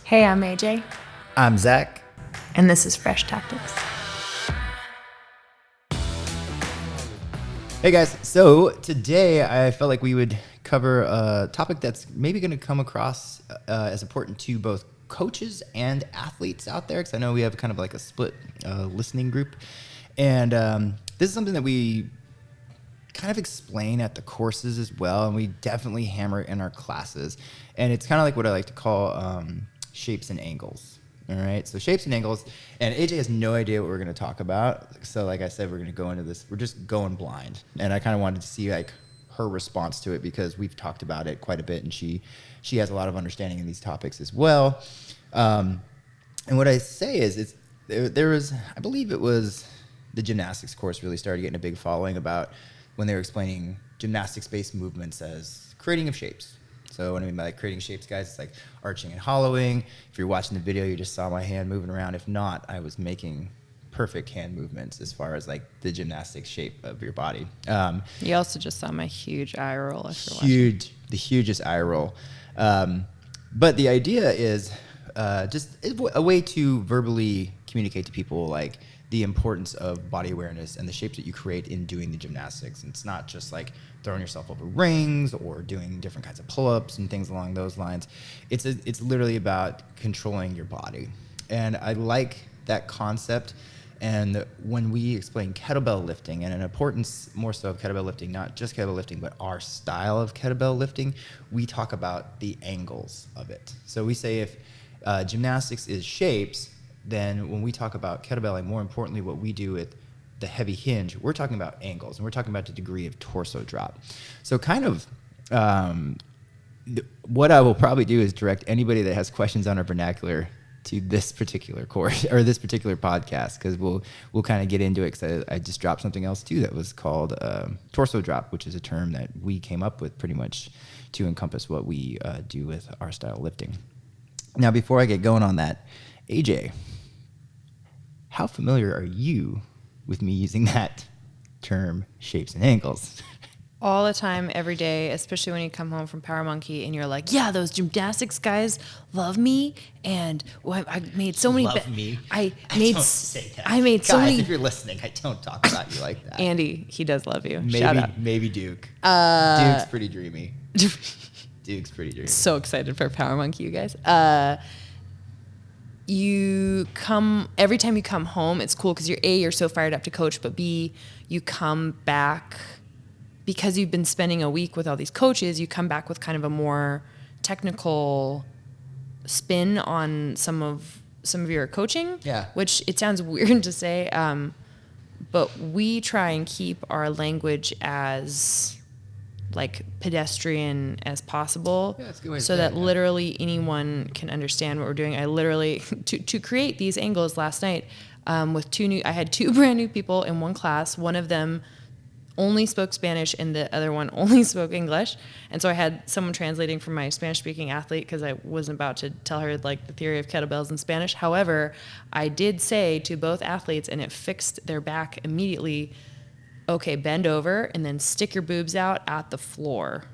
Hey, I'm AJ, I'm Zach. and this is Fresh Tactics. Hey guys, so today I felt like we would cover a topic that's maybe going to come across as important to both coaches and athletes out there, because I know we have kind of like a split listening group. And this is something that we kind of explain at the courses as well, and we definitely hammer it in our classes. And it's kind of like what I like to call shapes and angles. All right, so shapes and angles, and AJ has no idea what we're going to talk about. So like I said, we're going to go into this. We're just going blind, and I kind of wanted to see like her response to it, because we've talked about it quite a bit, and she has a lot of understanding in these topics as well. And what I say is, there was, I believe it was the gymnastics course really started getting a big following about when they were explaining gymnastics-based movements as creating of shapes. So what I mean by like creating shapes, guys, it's like arching and hollowing. If you're watching the video, you just saw my hand moving around. If not, I was making perfect hand movements as far as like the gymnastics shape of your body. You also just saw my huge eye roll. The hugest eye roll. But the idea is just a way to verbally communicate to people like the importance of body awareness and the shapes that you create in doing the gymnastics. And it's not just like throwing yourself over rings or doing different kinds of pull-ups and things along those lines. It's literally about controlling your body. And I like that concept. And when we explain kettlebell lifting and an importance more so of kettlebell lifting, not just kettlebell lifting, but our style of kettlebell lifting, we talk about the angles of it. So we say if gymnastics is shapes, then when we talk about kettlebell, and more importantly, what we do with the heavy hinge, we're talking about angles, and we're talking about the degree of torso drop. So kind of what I will probably do is direct anybody that has questions on our vernacular to this particular course or this particular podcast, because we'll kind of get into it, because I just dropped something else too that was called torso drop, which is a term that we came up with pretty much to encompass what we do with our style of lifting. Now, before I get going on that, AJ, how familiar are you with me using that term, shapes and angles? All the time, every day, especially when you come home from Power Monkey and you're like, yeah, those gymnastics guys love me. And I made so many. Love me? I don't say that. I made so Guys, many. if you're listening, I don't talk about you like that. Andy, he does love you. Shout out. Maybe Duke. Duke's pretty dreamy. Duke's pretty dreamy. So excited for Power Monkey, you guys. Every time you come home, it's cool because you're so fired up to coach, but B, you come back because you've been spending a week with all these coaches. You come back with kind of a more technical spin on some of your coaching. Yeah. Which it sounds weird to say, but we try and keep our language as like pedestrian as possible, yeah, that's a good way to so say that it, yeah. literally anyone can understand what we're doing. I literally to create these angles last night with I had two brand new people in one class. One of them only spoke Spanish and the other one only spoke English, and so I had someone translating for my Spanish speaking athlete because I wasn't about to tell her like the theory of kettlebells in Spanish. However, I did say to both athletes, and it fixed their back immediately, okay, bend over and then stick your boobs out at the floor.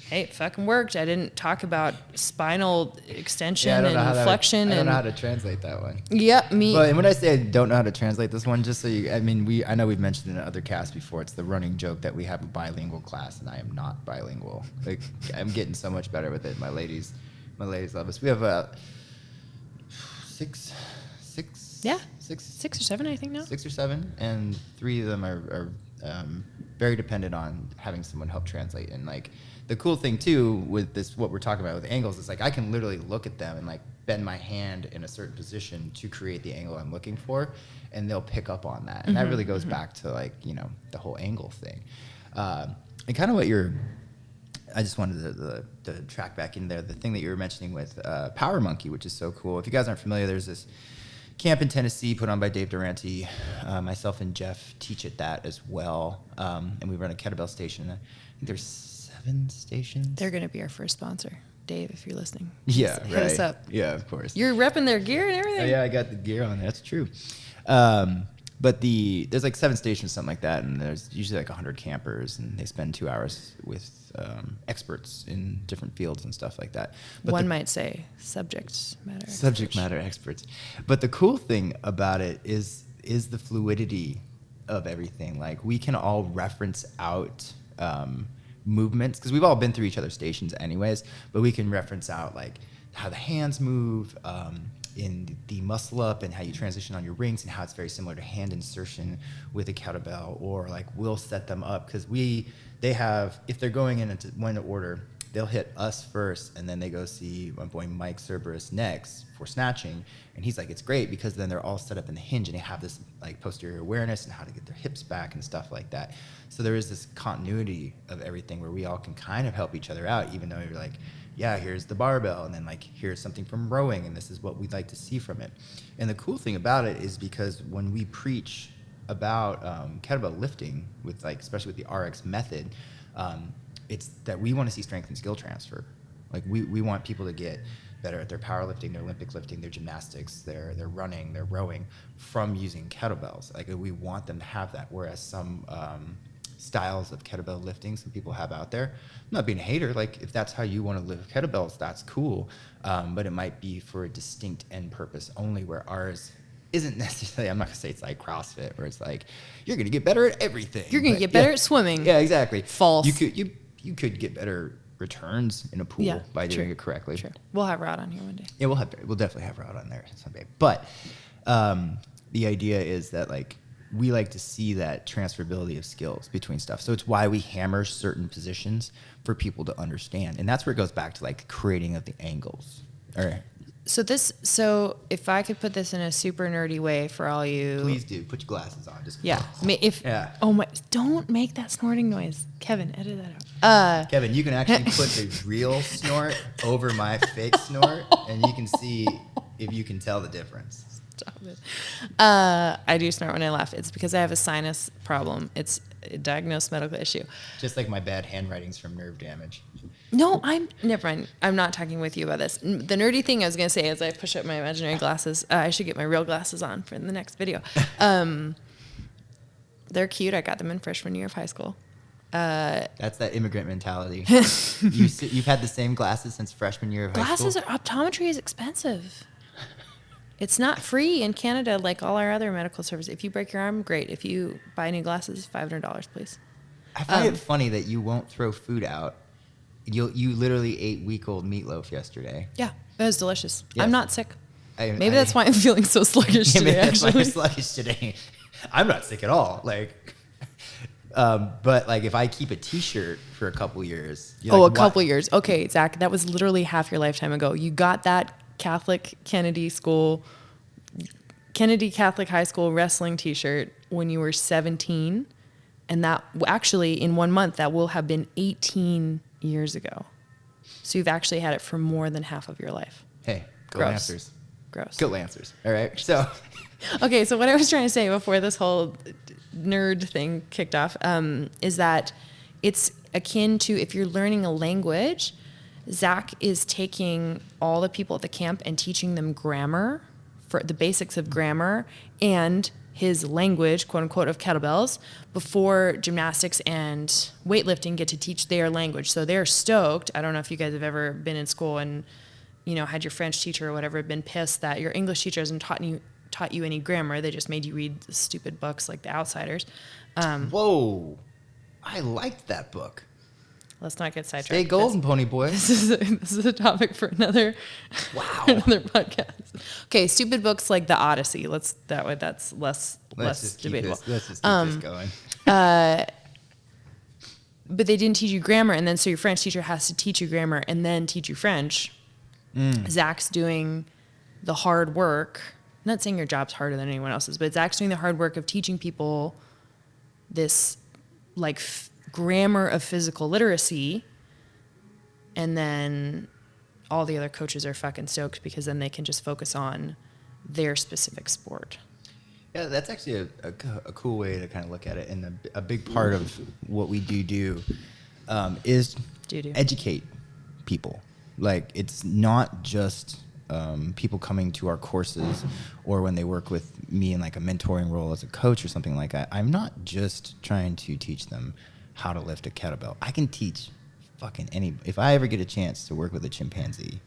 Hey, it fucking worked. I didn't talk about spinal extension and flexion. I don't know how to translate that one. Yep, me. But when I say I don't know how to translate this one, just so you, I know we've mentioned in other casts before, it's the running joke that we have a bilingual class, and I am not bilingual. Like, I'm getting so much better with it. My ladies love us. We have six or seven, I think now. 6 or 7, and 3 of them are very dependent on having someone help translate. And like the cool thing too with this, what we're talking about with angles, is like I can literally look at them and like bend my hand in a certain position to create the angle I'm looking for, and they'll pick up on that. And that really goes back to like, you know, the whole angle thing. And kind of what I just wanted to track back in there, the thing that you were mentioning with Power Monkey, which is so cool. If you guys aren't familiar, there's this camp in Tennessee put on by Dave Durante. Myself and Jeff teach at that as well. And we run a kettlebell station. I think there's 7 stations. They're going to be our first sponsor. Dave, if you're listening. Yeah, hit us up. Yeah, of course. You're repping their gear and everything? Oh, yeah, I got the gear on. That's true. But there's like 7 stations, something like that, and there's usually like 100 campers, and they spend 2 hours with experts in different fields and stuff like that. But One might say subject matter experts. But the cool thing about it is the fluidity of everything. Like, we can all reference out movements, because we've all been through each other's stations anyways, but we can reference out like how the hands move, in the muscle up, and how you transition on your rings, and how it's very similar to hand insertion with a kettlebell. Or like, we'll set them up, because they have, if they're going in one order, they'll hit us first, and then they go see my boy Mike Cerberus next for snatching, and he's like, it's great because then they're all set up in the hinge, and they have this like posterior awareness and how to get their hips back and stuff like that. So there is this continuity of everything where we all can kind of help each other out, even though you're like, yeah, here's the barbell, and then like, here's something from rowing, and this is what we'd like to see from it. And the cool thing about it is, because when we preach about kettlebell lifting, with like, especially with the RX method, it's that we want to see strength and skill transfer. Like, we want people to get better at their powerlifting, their Olympic lifting, their gymnastics, their running, their rowing, from using kettlebells. Like, we want them to have that, whereas some styles of kettlebell lifting some people have out there, I'm not being a hater, like, if that's how you want to lift kettlebells, that's cool, but it might be for a distinct end purpose only, where ours isn't necessarily, I'm not gonna say it's like CrossFit, where it's like, you're gonna get better at everything, You're gonna get better at swimming. Yeah, exactly. False. You could get better returns in a pool by doing it correctly. Sure. We'll have Rod on here one day. Yeah, we'll definitely have Rod on there someday. But the idea is that, like, we like to see that transferability of skills between stuff. So it's why we hammer certain positions for people to understand. And that's where it goes back to like creating of the angles. All right. So if I could put this in a super nerdy way for all you. Please do. Put your glasses on. Just Oh my, don't make that snorting noise. Kevin, edit that out. Kevin, you can actually put the real snort over my fake snort, and you can see if you can tell the difference. Stop it. I do snort when I laugh. It's because I have a sinus problem. It's a diagnosed medical issue. Just like my bad handwritings from nerve damage. No, never mind. I'm not talking with you about this. The nerdy thing I was going to say is I push up my imaginary glasses. I should get my real glasses on for the next video. They're cute. I got them in freshman year of high school. That's that immigrant mentality. You've had the same glasses since freshman year of high school? Optometry is expensive. It's not free in Canada like all our other medical services. If you break your arm, great. If you buy new glasses, $500, please. I find it funny that you won't throw food out. You literally ate week-old meatloaf yesterday. Yeah, it was delicious. Yes. I'm not sick. Maybe that's why I'm feeling so sluggish today, that's why actually. you're sluggish today. I'm not sick at all. Like, but like if I keep a T-shirt for a couple years. A couple years. Okay, Zach, that was literally half your lifetime ago. You got that Catholic Kennedy Catholic High School wrestling T-shirt when you were 17, and that actually in 1 month that will have been 18 years ago. So you've actually had it for more than half of your life. Hey, go Gross. Lancers. Gross. Go Lancers. All right. So. Okay, so what I was trying to say before this whole nerd thing kicked off is that it's akin to if you're learning a language. Zach is taking all the people at the camp and teaching them grammar, for the basics of grammar and his language, quote unquote, of kettlebells before gymnastics and weightlifting get to teach their language. So they're stoked. I don't know if you guys have ever been in school and, had your French teacher or whatever been pissed that your English teacher hasn't taught you any grammar. They just made you read stupid books like The Outsiders. Whoa. I liked that book. Let's not get sidetracked. Stay golden, pony boy. This is a topic for another podcast. Okay, stupid books like The Odyssey. That's less debatable. Let's just keep this going. But they didn't teach you grammar, and then so your French teacher has to teach you grammar and then teach you French. Zach's doing the hard work. I'm not saying your job's harder than anyone else's, but Zach's doing the hard work of teaching people this like grammar of physical literacy, and then all the other coaches are fucking stoked because then they can just focus on their specific sport. Yeah, that's actually a cool way to kind of look at it, and a big part of what we do is educate people. Like, it's not just people coming to our courses or when they work with me in like a mentoring role as a coach or something like that, I'm not just trying to teach them how to lift a kettlebell. I can teach fucking if I ever get a chance to work with a chimpanzee,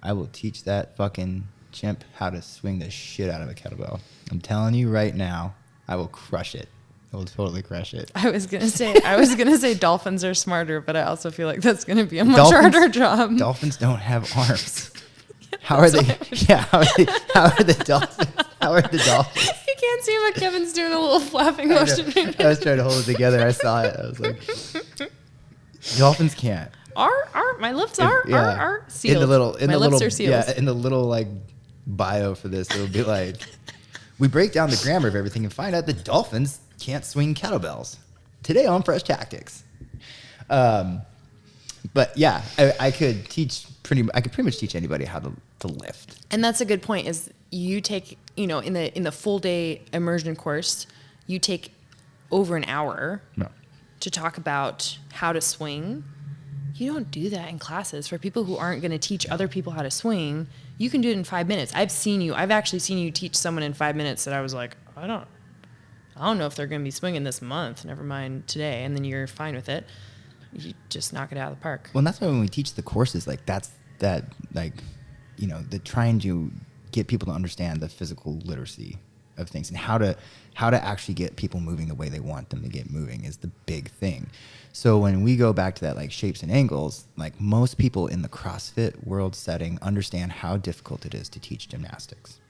I will teach that fucking chimp how to swing the shit out of a kettlebell. I'm telling you right now, I will crush it. I will totally crush it. I was gonna say dolphins are smarter, but I also feel like that's gonna be a much harder job. Dolphins don't have arms. How are they? Yeah, how are the dolphins? How are the dolphins? You can't see, but Kevin's doing a little flapping motion. I was trying to hold it together. I saw it. I was like, dolphins can't. My lips are sealed. My lips are sealed. Yeah, in the little like bio for this, it'll be like, we break down the grammar of everything and find out that dolphins can't swing kettlebells. Today on Fresh Tactics. But yeah, I could pretty much teach anybody how to lift. And that's a good point. Is you take in the full day immersion course, you take over an hour to talk about how to swing. You don't do that in classes. For people who aren't going to teach other people how to swing, you can do it in 5 minutes. I've actually seen you teach someone in 5 minutes that I was like, I don't know if they're going to be swinging this month, never mind today. And then you're fine with it. You just knock it out of the park. Well, and that's why when we teach the courses, like the trying to get people to understand the physical literacy of things and how to actually get people moving the way they want them to get moving is the big thing. So when we go back to that, like shapes and angles, like most people in the CrossFit world setting understand how difficult it is to teach gymnastics.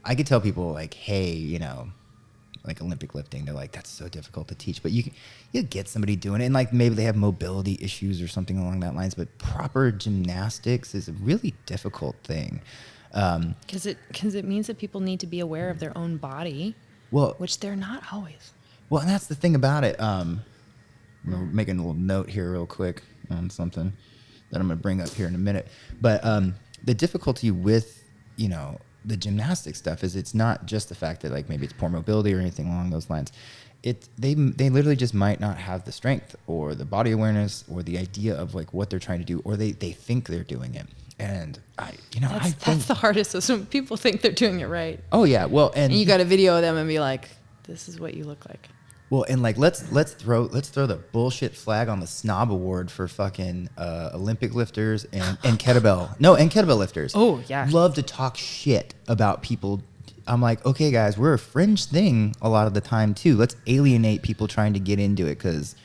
I could tell people like, hey, like Olympic lifting, they're like, that's so difficult to teach, but you get somebody doing it, and like maybe they have mobility issues or something along that lines, but proper gymnastics is a really difficult thing. Because it means that people need to be aware of their own body, which they're not always. Well, and that's the thing about it. We're making a little note here real quick on something that I'm going to bring up here in a minute. But the difficulty with, the gymnastic stuff is it's not just the fact that like maybe it's poor mobility or anything along those lines. They literally just might not have the strength or the body awareness or the idea of like what they're trying to do, or they think they're doing it. And that's the hardest is when people think they're doing it right. Oh yeah, well, and you got to video them and be like, "This is what you look like." Well, and like let's throw the bullshit flag on the snob award for fucking Olympic lifters and kettlebell. No, and kettlebell lifters. Oh yeah, love to talk shit about people. I'm like, okay, guys, we're a fringe thing a lot of the time too. Let's alienate people trying to get into it because,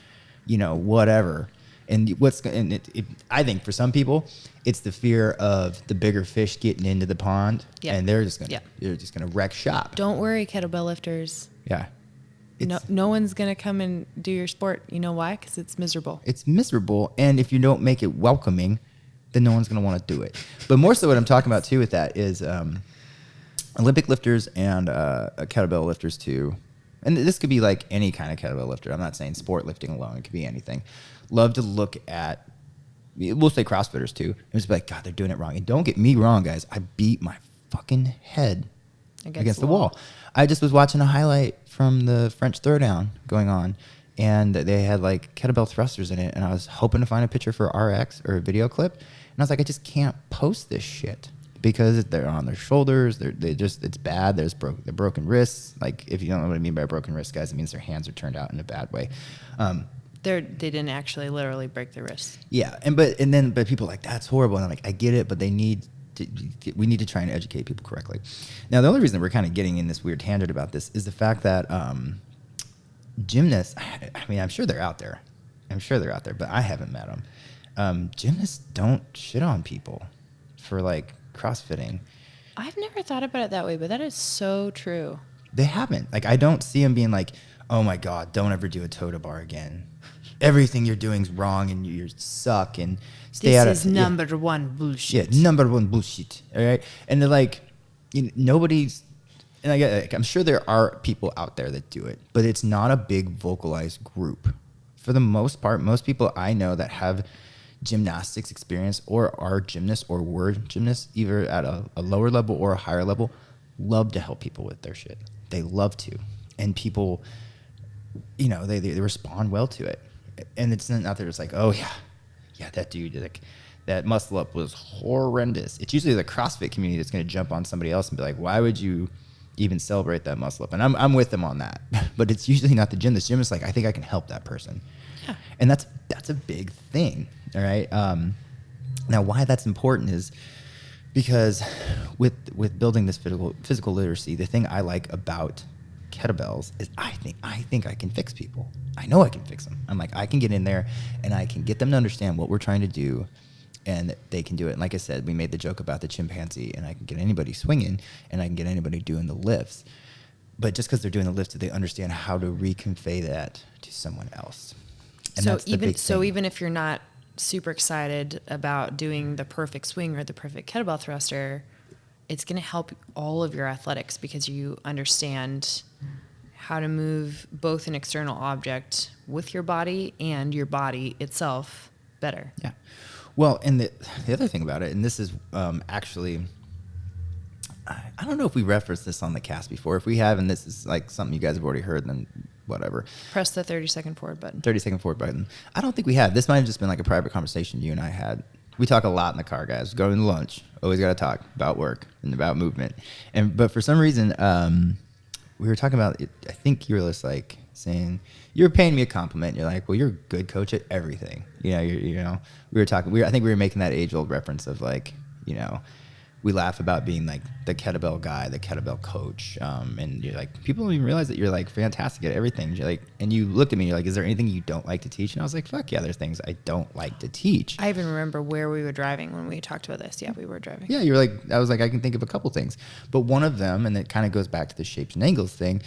whatever. And I think for some people, it's the fear of the bigger fish getting into the pond, and they're just gonna wreck shop. Don't worry, kettlebell lifters. Yeah. No one's gonna come and do your sport. You know why? Because it's miserable. It's miserable, and if you don't make it welcoming, then no one's gonna want to do it. But more so, what I'm talking about too with that is Olympic lifters and kettlebell lifters too. And this could be like any kind of kettlebell lifter. I'm not saying sport lifting alone. It could be anything. Love to look at, we'll say CrossFitters too, and just be like, God, they're doing it wrong. And don't get me wrong, guys. I beat my fucking head against the wall. I just was watching a highlight from the French Throwdown going on, and they had like kettlebell thrusters in it, and I was hoping to find a picture for RX or a video clip, and I was like, I just can't post this shit because they're on their shoulders. It's bad. There's broken wrists. Like, if you don't know what I mean by broken wrists, guys, it means their hands are turned out in a bad way. They didn't actually literally break their wrists. Yeah, but people are like, that's horrible, and I'm like, I get it, but we need to try and educate people correctly. Now, the only reason that we're kind of getting in this weird tangent about this is the fact that gymnasts, I mean, I'm sure they're out there, but I haven't met them. Gymnasts don't shit on people for like CrossFitting. I've never thought about it that way, but that is so true. They haven't. Like, I don't see them being like, oh my God, don't ever do a toe to bar again. Everything you're doing is wrong and you suck and stay out of it. This is number one bullshit. Yeah, number one bullshit. All right. And they're like, nobody's, and I'm sure there are people out there that do it, but it's not a big vocalized group. For the most part, most people I know that have gymnastics experience or are gymnasts or were gymnasts, either at a lower level or a higher level, love to help people with their shit. They love to. And people, they respond well to it. And it's not that it's like, oh yeah, that dude, like that muscle up was horrendous. It's usually the CrossFit community that's going to jump on somebody else and be like, why would you even celebrate that muscle up? And I'm with them on that. But it's usually not the gym. The gym is like, I think I can help that person. Yeah. And that's a big thing. All right. Now, why that's important is because with building this physical literacy, the thing I like about kettlebells is I think I can fix people. I know I can fix them. I'm like, I can get in there and I can get them to understand what we're trying to do, and they can do it. And like I said, we made the joke about the chimpanzee, and I can get anybody swinging and I can get anybody doing the lifts. But just because they're doing the lifts, do they understand how to reconvey that to someone else? And so even if you're not super excited about doing the perfect swing or the perfect kettlebell thruster, it's going to help all of your athletics because you understand how to move both an external object with your body and your body itself better. Yeah. Well, and the other thing about it, and this is actually, I don't know if we referenced this on the cast before. If we have, and this is like something you guys have already heard, then whatever. Press the 30-second forward button. 30-second forward button. I don't think we have. This might have just been like a private conversation you and I had. We talk a lot in the car, guys. Going to lunch. Always got to talk about work and about movement. But for some reason, we were talking about it. I think you were just like saying, you were paying me a compliment. You're like, well, you're a good coach at everything. You know, we were talking. I think we were making that age-old reference of like, you know, we laugh about being like the kettlebell guy, the kettlebell coach, and you're like, people don't even realize that you're like fantastic at everything. You're like, and you looked at me, you're like, is there anything you don't like to teach? And I was like, fuck yeah, there's things I don't like to teach. I even remember where we were driving when we talked about this. Yeah, we were driving. Yeah, you're like, I was like, I can think of a couple things, but one of them, and it kind of goes back to the shapes and angles thing,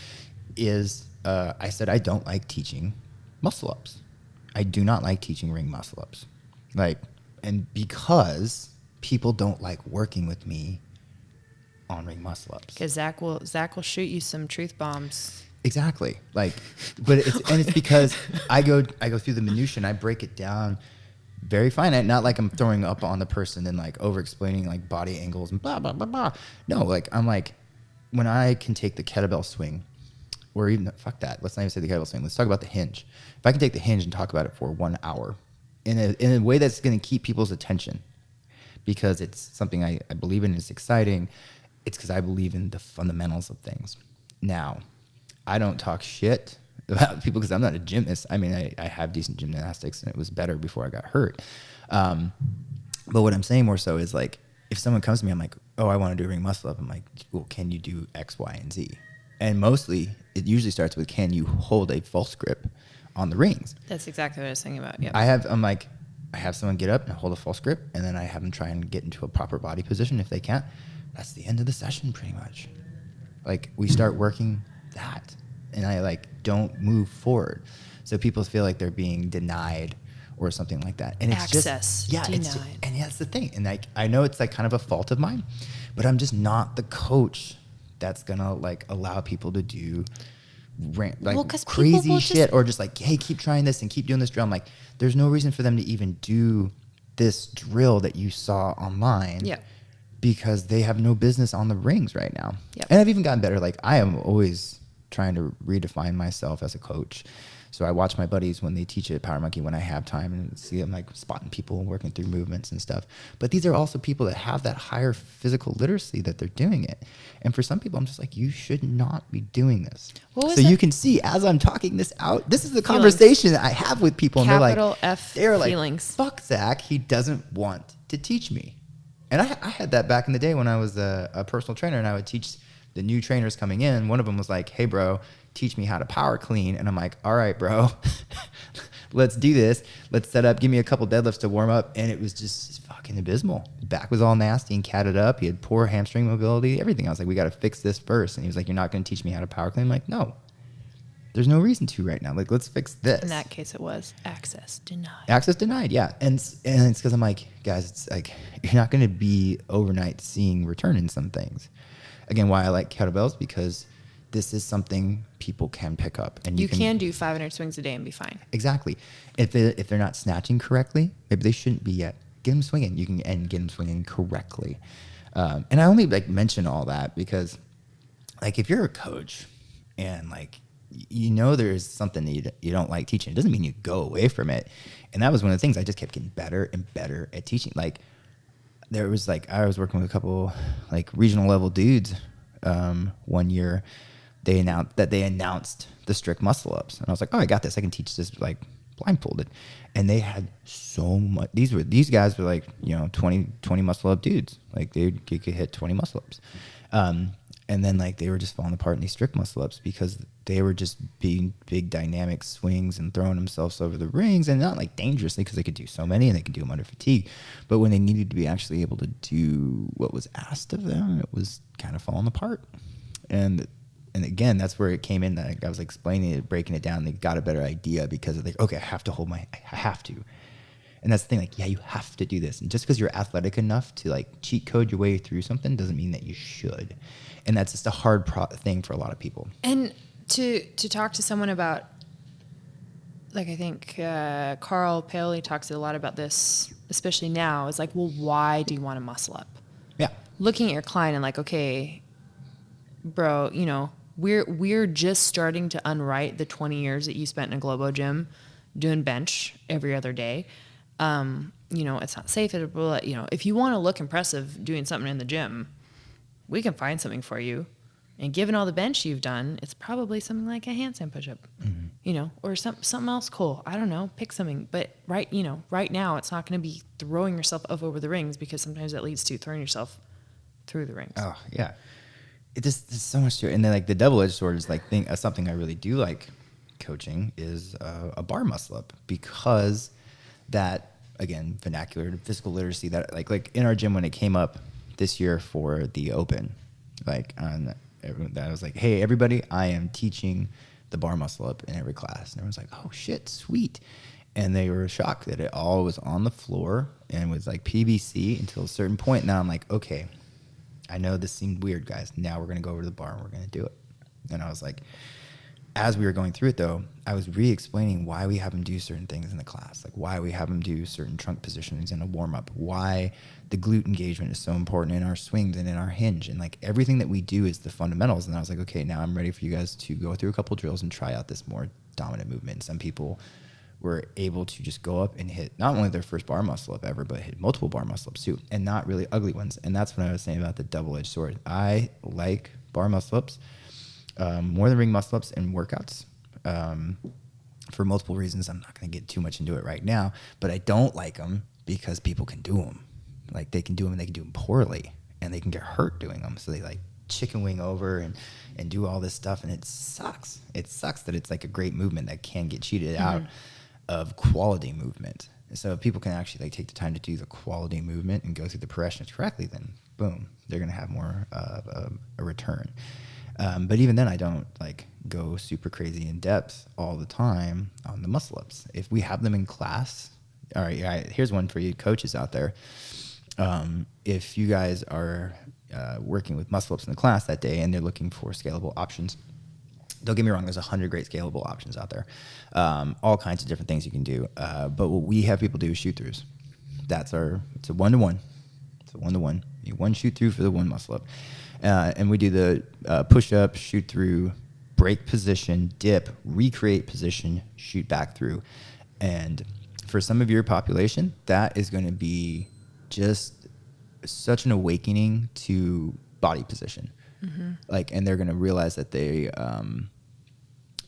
is I said I don't like teaching muscle ups. I do not like teaching ring muscle ups, like, and because people don't like working with me on ring muscle ups. Because Zach will shoot you some truth bombs. Exactly. Like, but it's because I go through the minutia and I break it down very finite. Not like I'm throwing up on the person and like over explaining like body angles and blah blah blah blah. No, like I'm like, when I can take the kettlebell swing, or even fuck that. Let's not even say the kettlebell swing. Let's talk about the hinge. If I can take the hinge and talk about it for 1 hour in a way that's going to keep people's attention, because it's something I believe in, it's exciting. It's because I believe in the fundamentals of things. Now, I don't talk shit about people because I'm not a gymnast. I mean, I have decent gymnastics, and it was better before I got hurt. But what I'm saying more so is like, if someone comes to me, I'm like, oh, I want to do a ring muscle up. I'm like, well, can you do X, Y, and Z? And mostly, it usually starts with, can you hold a false grip on the rings? That's exactly what I was thinking about. Yeah. I have someone get up and hold a false grip, and then I have them try and get into a proper body position. If they can't, that's the end of the session pretty much. Like, we start working that, and I like don't move forward. So people feel like they're being denied or something like that. And it's access denied. And that's the thing. And like, I know it's like kind of a fault of mine, but I'm just not the coach that's gonna like allow people to do crazy shit, or just like, hey, keep trying this and keep doing this drill. I'm like, there's no reason for them to even do this drill that you saw online. Yeah. Because they have no business on the rings right now. Yep. And I've even gotten better. Like, I am always trying to redefine myself as a coach. So I watch my buddies when they teach at Power Monkey when I have time, and see them like spotting people and working through movements and stuff. But these are also people that have that higher physical literacy that they're doing it. And for some people, I'm just like, you should not be doing this. So you can see as I'm talking this out, this is the conversation that I have with people. And they're like, feelings. Fuck Zach, he doesn't want to teach me. And I had that back in the day when I was a personal trainer, and I would teach the new trainers coming in. One of them was like, hey, bro, teach me how to power clean. And I'm like, all right, bro, let's do this. Let's set up. Give me a couple deadlifts to warm up. And it was just fucking abysmal. Back was all nasty and catted up. He had poor hamstring mobility, everything. I was like, we got to fix this first. And he was like, you're not going to teach me how to power clean? I'm like, no. There's no reason to right now. Like, let's fix this. In that case, it was access denied. Access denied, yeah. And it's because I'm like, guys, it's like, you're not going to be overnight seeing return in some things. Again, why I like kettlebells, because this is something people can pick up. And you can do 500 swings a day and be fine. Exactly. If they're not snatching correctly, maybe they shouldn't be yet. Get them swinging. You can get them swinging correctly. And I only like mention all that because, like, if you're a coach and like you know there's something that you don't like teaching. It doesn't mean you go away from it. And that was one of the things. I just kept getting better and better at teaching. Like there was like I was working with a couple like regional level dudes one year. They announced the strict muscle ups, and I was like, oh, I got this. I can teach this like blindfolded. And they had so much. These guys were like 20 muscle up dudes. Like you could hit 20 muscle ups. And then like they were just falling apart in these strict muscle ups because they were just being big dynamic swings and throwing themselves over the rings, and not like dangerously because they could do so many and they could do them under fatigue. But when they needed to be actually able to do what was asked of them, it was kind of falling apart. And again, that's where it came in. That I was explaining it, breaking it down. They got a better idea because of like, okay, I have to. And that's the thing, like, yeah, you have to do this. And just because you're athletic enough to like cheat code your way through something doesn't mean that you should. And that's just a hard thing for a lot of people. And to talk to someone about, like, I think Carl Paley talks a lot about this, especially now. It's like, well, why do you want to muscle up? Yeah. Looking at your client and like, okay, bro, we're just starting to unwrite the 20 years that you spent in a Globo gym doing bench every other day. It's not safe. If you want to look impressive doing something in the gym, we can find something for you. And given all the bench you've done, it's probably something like a handstand push-up, or something else cool. I don't know, pick something. But right now, it's not going to be throwing yourself up over the rings, because sometimes that leads to throwing yourself through the rings. Oh yeah, there's so much to it. And then like the double-edged sword is like something I really do like coaching is a bar muscle up, because that, again, vernacular physical literacy that like in our gym when it came up this year for the open, like that was like, hey everybody, I am teaching the bar muscle up in every class. And everyone's like, oh shit, sweet. And they were shocked that it all was on the floor and was like PVC until a certain point. Now I'm like, okay, I know this seemed weird, guys. Now we're going to go over to the bar and we're going to do it. And I was like, as we were going through it, though, I was re-explaining why we have them do certain things in the class, like why we have them do certain trunk positions in a warm-up, why the glute engagement is so important in our swings and in our hinge, and like everything that we do is the fundamentals. And I was like, okay, now I'm ready for you guys to go through a couple drills and try out this more dominant movement. And some people were able to just go up and hit not only their first bar muscle up ever, but hit multiple bar muscle ups too, and not really ugly ones. And that's what I was saying about the double-edged sword. I like bar muscle ups more than ring muscle ups in workouts for multiple reasons. I'm not going to get too much into it right now, but I don't like them because people can do them. Like they can do them and they can do them poorly, and they can get hurt doing them. So they like chicken wing over and do all this stuff, and it sucks. It sucks that it's like a great movement that can get cheated out of quality movement. So if people can actually like take the time to do the quality movement and go through the progressions correctly, then boom, they're going to have more of a return. But even then, I don't like go super crazy in depth all the time on the muscle ups. If we have them in class, all right, here's one for you coaches out there. If you guys are working with muscle ups in the class that day and they're looking for scalable options, don't get me wrong, there's 100 great scalable options out there. All kinds of different things you can do. But what we have people do is shoot throughs. It's a one-to-one. It's a one-to-one. One shoot through for the one muscle up. And we do the push-up, shoot through, break position, dip, recreate position, shoot back through. And for some of your population, that is going to be just such an awakening to body position. Like, and they're going to realize that they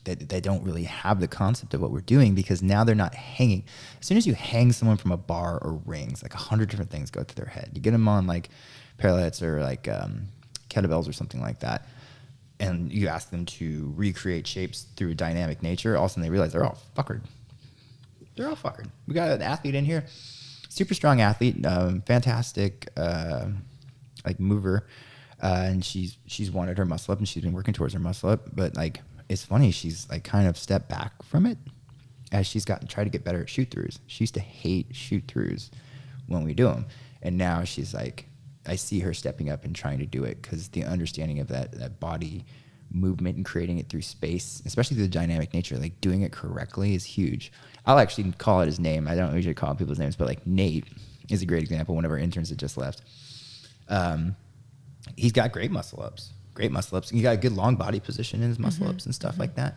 don't really have the concept of what we're doing, because now they're not hanging. As soon as you hang someone from a bar or rings, like 100 different things go through their head. You get them on like parallettes or like kettlebells or something like that, and you ask them to recreate shapes through dynamic nature, all of a sudden they realize they're all fuckered. We got an athlete in here, super strong athlete, fantastic like mover, and she's wanted her muscle up and she's been working towards her muscle up, but like it's funny, she's like kind of stepped back from it as she's tried to get better at shoot throughs. She used to hate shoot throughs when we do them, and now she's like, I see her stepping up and trying to do it, because the understanding of that body movement and creating it through space, especially the dynamic nature, like doing it correctly, is huge. I'll actually call it his name. I don't usually call people's names, but like Nate is a great example. One of our interns that just left. He's got great muscle ups, great muscle ups. He got a good long body position in his muscle ups and stuff like that.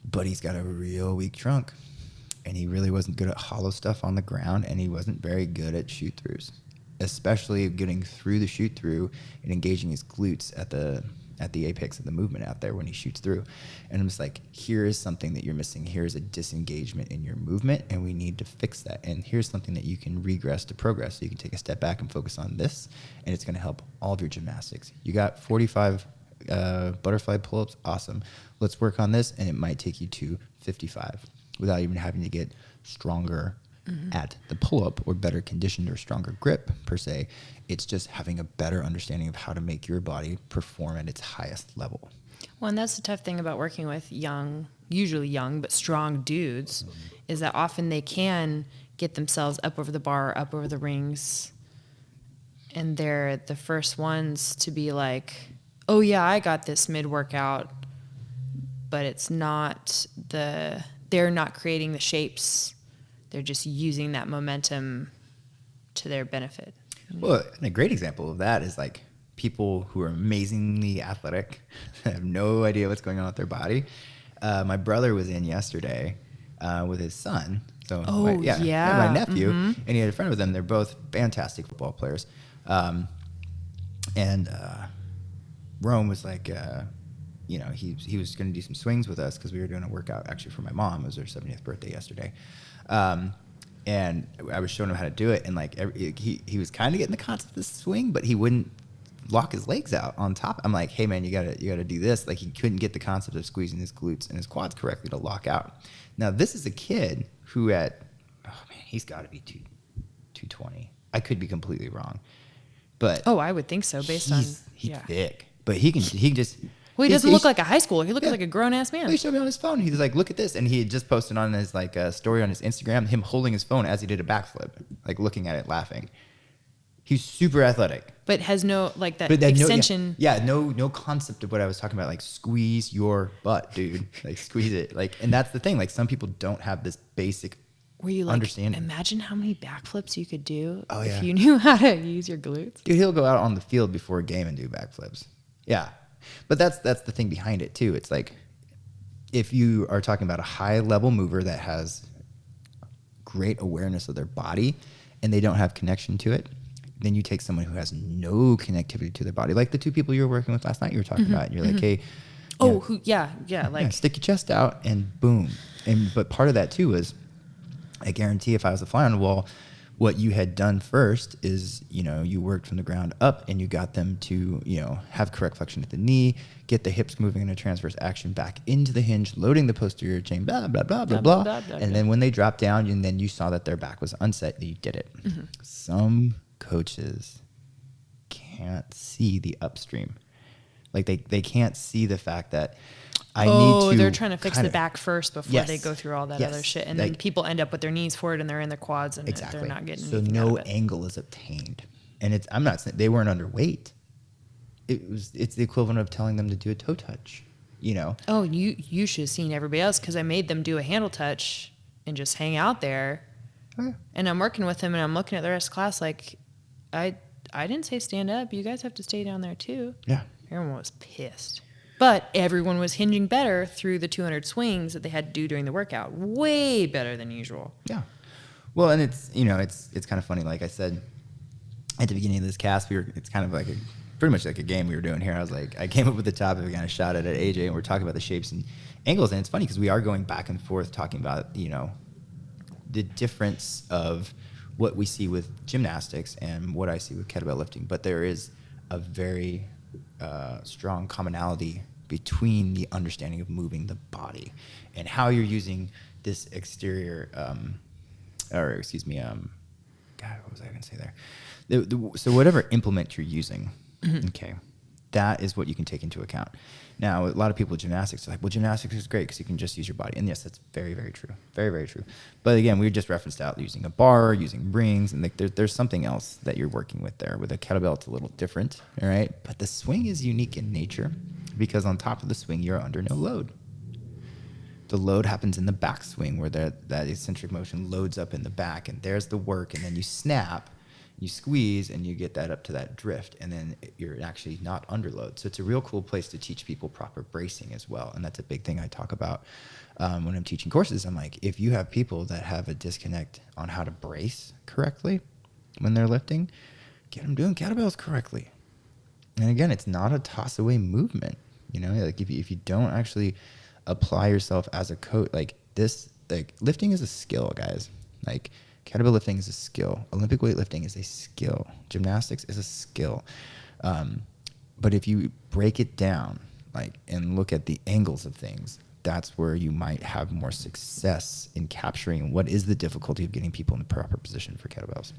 But he's got a real weak trunk. And he really wasn't good at hollow stuff on the ground, and he wasn't very good at shoot throughs, especially getting through the shoot through and engaging his glutes at the apex of the movement out there when he shoots through. And I'm just like, here is something that you're missing. Here's a disengagement in your movement, and we need to fix that. And here's something that you can regress to progress. So you can take a step back and focus on this, and it's going to help all of your gymnastics. You got 45 butterfly pull-ups. Awesome. Let's work on this, and it might take you to 55 without even having to get stronger at the pull-up or better conditioned or stronger grip per se. It's just having a better understanding of how to make your body perform at its highest level. Well, and that's the tough thing about working with usually young, but strong dudes, is that often they can get themselves up over the bar, up over the rings, and they're the first ones to be like, oh yeah, I got this mid-workout, but it's not they're not creating the shapes. They're just using that momentum to their benefit. Well, and a great example of that is like people who are amazingly athletic, have no idea what's going on with their body. My brother was in yesterday with his son. So my nephew, and he had a friend with him. They're both fantastic football players. And Rome was like, he was going to do some swings with us because we were doing a workout actually for my mom. It was her 70th birthday yesterday. And I was showing him how to do it, and like he was kind of getting the concept of the swing, but he wouldn't lock his legs out on top. I'm like, hey man, you gotta do this. Like he couldn't get the concept of squeezing his glutes and his quads correctly to lock out. Now this is a kid who he's got to be 220. I could be completely wrong, but I would think so based on he's thick, but he just. Well, he doesn't look like a high schooler. He looks like a grown-ass man. Well, he showed me on his phone. He was like, look at this. And he had just posted on his story on his Instagram, him holding his phone as he did a backflip, like looking at it, laughing. He's super athletic. But has no, like that extension. No concept of what I was talking about. Like, squeeze your butt, dude. Like, squeeze it. Like, and that's the thing. Like, some people don't have this basic understanding. Imagine how many backflips you could do if you knew how to use your glutes. Dude, he'll go out on the field before a game and do backflips. Yeah. But that's the thing behind it too. It's like if you are talking about a high level mover that has great awareness of their body and they don't have connection to it, then you take someone who has no connectivity to their body, like the two people you were working with last night. You were talking about. And you're like, hey, stick your chest out and boom. But part of that too is, I guarantee if I was a fly on the wall, what you had done first is, you worked from the ground up and you got them to, have correct flexion at the knee, get the hips moving in a transverse action back into the hinge, loading the posterior chain, blah, blah, blah, blah, blah, blah. And then when they dropped down and then you saw that their back was unset, you did it. Mm-hmm. Some coaches can't see the upstream. Like they can't see the fact that they're trying to fix the back first before they go through all that other shit. And then people end up with their knees forward and they're in their quads and they're not getting anything out of it. Angle is obtained. And I'm not saying they weren't underweight. It's the equivalent of telling them to do a toe touch, Oh, you should have seen everybody else because I made them do a handle touch and just hang out there. Oh, yeah. And I'm working with them and I'm looking at the rest of the class like, I didn't say stand up. You guys have to stay down there too. Yeah. Everyone was pissed. But everyone was hinging better through the 200 swings that they had to do during the workout. Way better than usual. Yeah. Well, and it's kind of funny. Like I said at the beginning of this cast, it's kind of like pretty much like a game we were doing here. I came up with the topic, we kind of shot it at AJ, and we're talking about the shapes and angles. And it's funny because we are going back and forth talking about, the difference of what we see with gymnastics and what I see with kettlebell lifting. But there is a very strong commonality between the understanding of moving the body and how you're using this exterior, God, what was I going to say there? So whatever implement you're using, okay, that is what you can take into account. Now, a lot of people with gymnastics are like, well, gymnastics is great because you can just use your body. And yes, that's very, very true. Very, very true. But again, we just referenced out using a bar, using rings, and there's something else that you're working with there. With a kettlebell, it's a little different, all right? But the swing is unique in nature because on top of the swing, you're under no load. The load happens in the backswing where that eccentric motion loads up in the back, and there's the work, and then you snap, You squeeze and you get that up to that drift, and then you're actually not under load. So it's a real cool place to teach people proper bracing as well. And that's a big thing I talk about when I'm teaching courses. I'm like, if you have people that have a disconnect on how to brace correctly when they're lifting, get them doing kettlebells correctly. And again, it's not a toss away movement. You know, like if you don't actually apply yourself as a coach, like this, like lifting is a skill, guys. Like kettlebell lifting is a skill. Olympic weightlifting is a skill. Gymnastics is a skill. But if you break it down, like, and look at the angles of things, that's where you might have more success in capturing what is the difficulty of getting people in the proper position for kettlebells.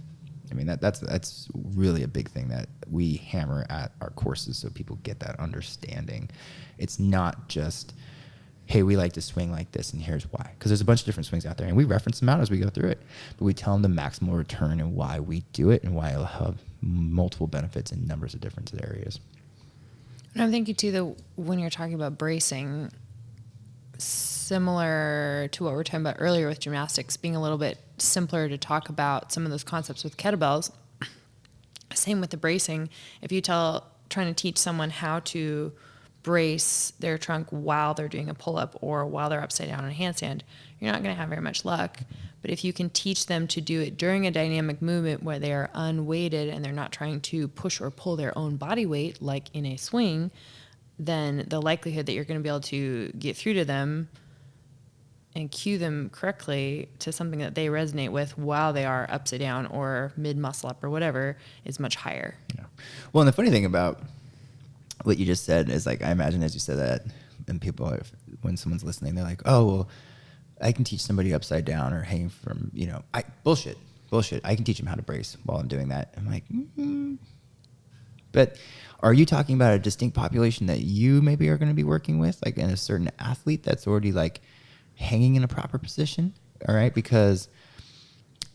I mean, that's really a big thing that we hammer at our courses so people get that understanding. It's not just, hey, we like to swing like this and here's why. Because there's a bunch of different swings out there and we reference them out as we go through it. But we tell them the maximal return and why we do it and why it'll have multiple benefits in numbers of different areas. And I'm thinking too that when you're talking about bracing, similar to what we were talking about earlier with gymnastics, being a little bit simpler to talk about some of those concepts with kettlebells. Same with the bracing. If you trying to teach someone how to brace their trunk while they're doing a pull-up or while they're upside down on a handstand, you're not going to have very much luck. But if you can teach them to do it during a dynamic movement where they are unweighted and they're not trying to push or pull their own body weight like in a swing, then the likelihood that you're going to be able to get through to them and cue them correctly to something that they resonate with while they are upside down or mid muscle up or whatever is much higher. Yeah. Well, and the funny thing about what you just said is, like, I imagine as you said that, and people, when someone's listening, they're like, oh, well, I can teach somebody upside down or hanging from, bullshit. I can teach them how to brace while I'm doing that. I'm like, But are you talking about a distinct population that you maybe are going to be working with, like in a certain athlete that's already like hanging in a proper position? All right. Because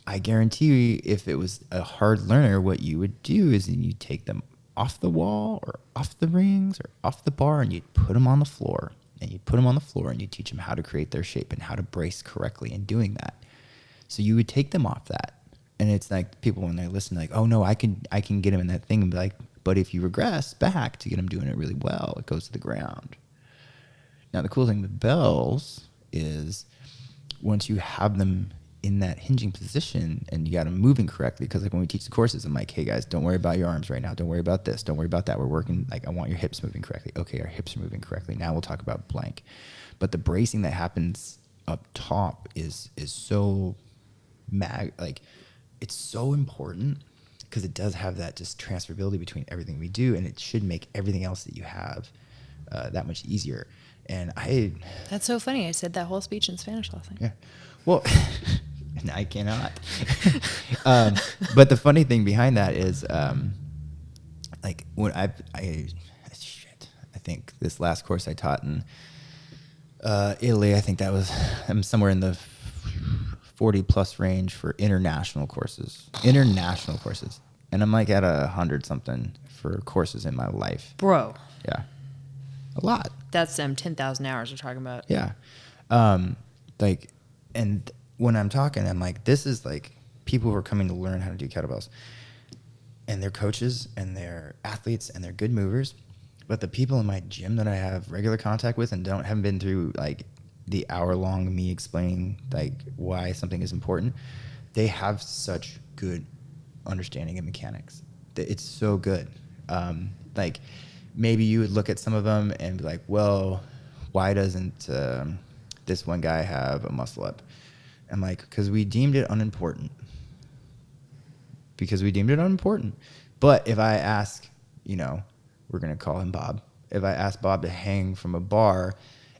I guarantee you, if it was a hard learner, what you would do is you take them off the wall or off the rings or off the bar and you'd put them on the floor. And you put them on the floor and you teach them how to create their shape and how to brace correctly in doing that. So you would take them off that. And it's like people, when they listen, like, oh no, I can get them in that thing, and be like, but if you regress back to get them doing it really well, it goes to the ground. Now, the cool thing with bells is once you have them in that hinging position and you got them moving correctly, because like when we teach the courses, I'm like, hey guys, don't worry about your arms right now. Don't worry about this. Don't worry about that. We're working, like, I want your hips moving correctly. Okay, our hips are moving correctly. Now we'll talk about blank. But the bracing that happens up top is so it's so important, because it does have that just transferability between everything we do, and it should make everything else that you have that much easier. And That's so funny. I said that whole speech in Spanish last night. Yeah. Well, and I cannot. But the funny thing behind that is, like when I think this last course I taught in Italy, I think that was, I'm somewhere in the 40 plus range for international courses. And I'm like at 100 something for courses in my life. Bro. Yeah. A lot. That's 10,000 hours we're talking about. Yeah. And when I'm talking, I'm like, this is like people who are coming to learn how to do kettlebells. And they're coaches and they're athletes and they're good movers. But the people in my gym that I have regular contact with and haven't been through like the hour-long me explaining like why something is important, they have such good understanding of mechanics. It's so good. Like maybe you would look at some of them and be like, well, why doesn't this one guy have a muscle up? I'm like, because we deemed it unimportant. But if I ask, we're going to call him Bob. If I ask Bob to hang from a bar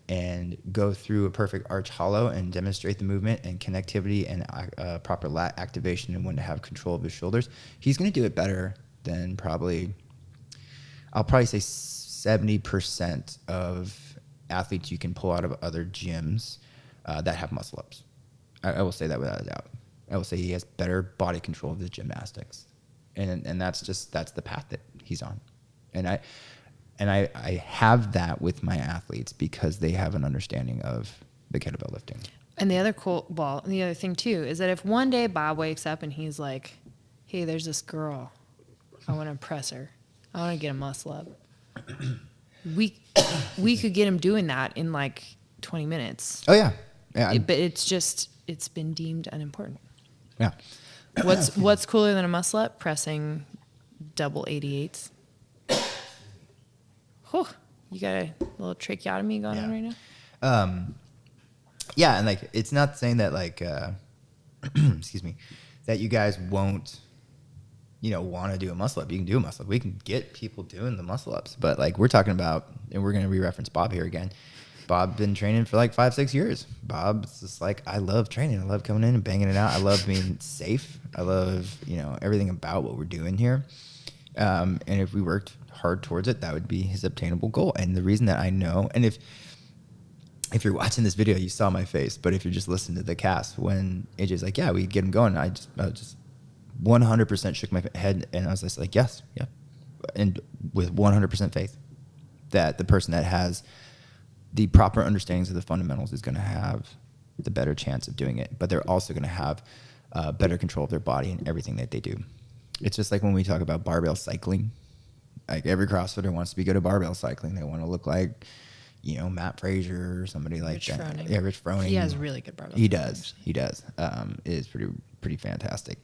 and go through a perfect arch hollow and demonstrate the movement and connectivity and proper lat activation and when to have control of his shoulders, he's going to do it better than I'll probably say 70% of athletes you can pull out of other gyms that have muscle ups. I will say that without a doubt. I will say he has better body control of the gymnastics. And that's the path that he's on. And I have that with my athletes because they have an understanding of the kettlebell lifting. And the other thing too is that if one day Bob wakes up and he's hey, there's this girl. I want to impress her. I want to get a muscle up. We could get him doing that in like 20 minutes. Oh yeah. Yeah. But it's been deemed unimportant. Yeah. What's cooler than a muscle up? Pressing double 88s. Whew, you got a little tracheotomy going on right now? Yeah, and like it's not saying that like excuse me, that you guys won't want to do a muscle up. You can do a muscle up. We can get people doing the muscle ups, but like we're talking about, and we're going to re-reference Bob here again. Bob been training for like 5-6 years. Bob's just like, I love training. I love coming in and banging it out. I love being safe. I love, everything about what we're doing here. And if we worked hard towards it, that would be his obtainable goal. And the reason that I know, and if you're watching this video, you saw my face, but if you're just listening to the cast, when AJ's like, yeah, we get him going, I just 100% shook my head, and I was just like, yes, yeah. And with 100% faith that the person that has the proper understandings of the fundamentals is going to have the better chance of doing it, but they're also going to have better control of their body and everything that they do. It's just like when we talk about barbell cycling, like every CrossFitter wants to be good at barbell cycling. They want to look like, Matt Frazier or somebody like Rich that. Froning. Yeah, Rich Froning. He has really good barbell. He does. He does. It is pretty fantastic.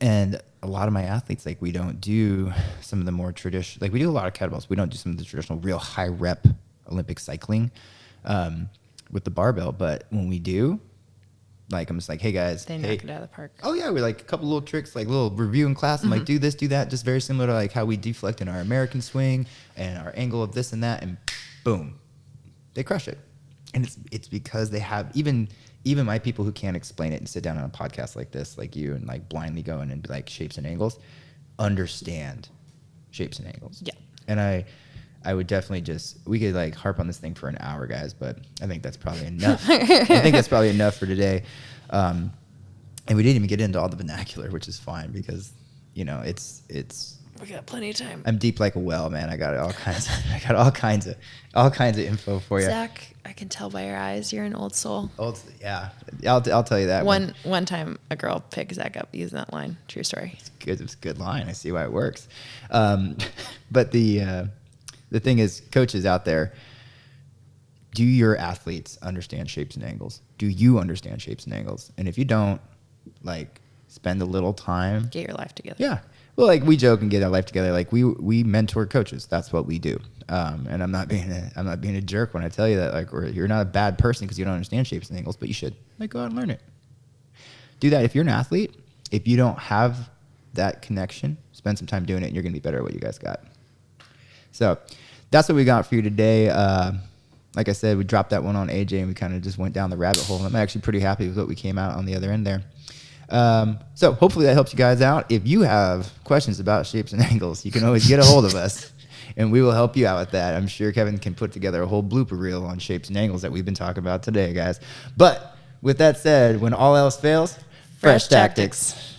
And a lot of my athletes, like we don't do some of the more traditional, like we do a lot of kettlebells. We don't do some of the traditional real high rep Olympic cycling with the barbell. But when we do, like I'm just like, hey guys, they knock it out of the park. Oh yeah, we're like a couple little tricks, like little review in class. I'm like, do this, do that, just very similar to like how we deflect in our American swing and our angle of this and that, and boom, they crush it. And it's because they have even my people who can't explain it and sit down on a podcast like this, like you, and like blindly go in and be like shapes and angles, understand shapes and angles. Yeah. And I would definitely we could like harp on this thing for an hour, guys, but I think that's probably enough. I think that's probably enough for today. And we didn't even get into all the vernacular, which is fine because, it's we got plenty of time. I'm deep like a well, man. I got all kinds of info for you. Zach, I can tell by your eyes you're an old soul. Yeah. I'll tell you that. One time a girl picked Zach up using that line. True story. It's a good line. I see why it works. But the thing is, coaches out there, do your athletes understand shapes and angles? Do you understand shapes and angles? And if you don't, like, spend a little time. Get your life together. Yeah. Well, like we joke and get our life together. Like we mentor coaches. That's what we do. And I'm not being a jerk when I tell you that. Like, you're not a bad person because you don't understand shapes and angles, but you should go out and learn it. Do that. If you're an athlete, if you don't have that connection, spend some time doing it, and you're gonna be better at what you guys got. So that's what we got for you today. Like I said, we dropped that one on AJ, and we kind of just went down the rabbit hole. I'm actually pretty happy with what we came out on the other end there. So hopefully that helps you guys out. If you have questions about shapes and angles, you can always get a hold of us, and we will help you out with that. I'm sure Kevin can put together a whole blooper reel on shapes and angles that we've been talking about today, guys. But with that said, when all else fails, fresh tactics.